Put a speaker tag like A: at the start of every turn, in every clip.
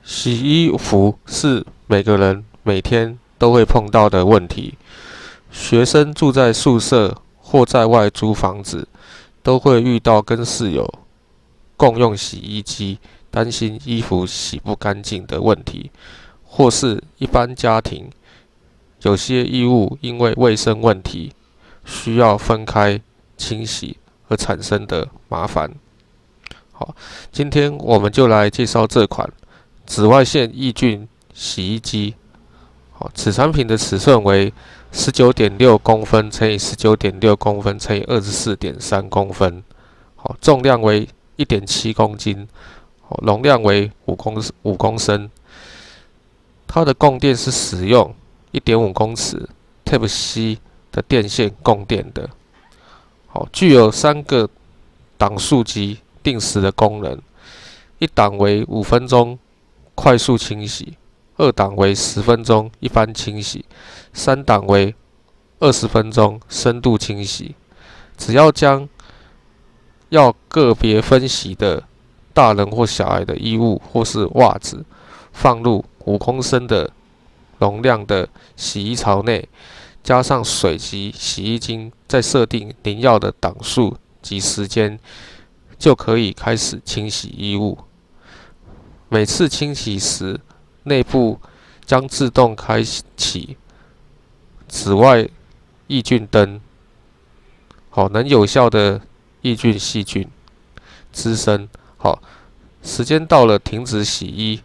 A: 洗衣服是每个人每天都会碰到的问题。学生住在宿舍或在外租房子，都会遇到跟室友共用洗衣机，担心衣服洗不干净的问题，或是一般家庭有些衣物因为卫生问题需要分开清洗而产生的麻烦。好，今天我们就来介绍这款紫外线抑菌洗衣机。好，此产品的尺寸为19.6公分乘以19.6公分乘以24.3公分。好，重量为1.7公斤。好，容量为5公升。它的供电是使用1.5公尺 Type C 的电线供电的。好，具有3个档数及定时的功能。一档为5分钟快速清洗，2档为10分钟一般清洗，3档为20分钟深度清洗。只要将要个别分洗的大人或小孩的衣物或是袜子放入5公升的容量的洗衣槽内，加上水及洗衣精，再设定您要的档数及时间，就可以开始清洗衣物。每次清洗时，内部将自动开启紫外抑菌灯，好，能有效的抑菌细菌滋生。好，时间到了停止洗衣，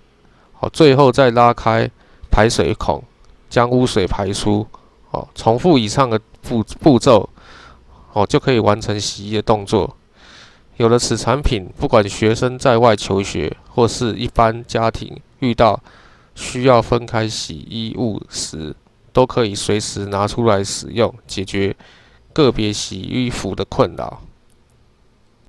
A: 好，最后再拉开排水孔，将污水排出。好，重复以上的步骤，好，就可以完成洗衣的动作。有了此产品，不管学生在外求学，或是一般家庭遇到需要分开洗衣物时，都可以随时拿出来使用，解决个别洗衣服的困扰。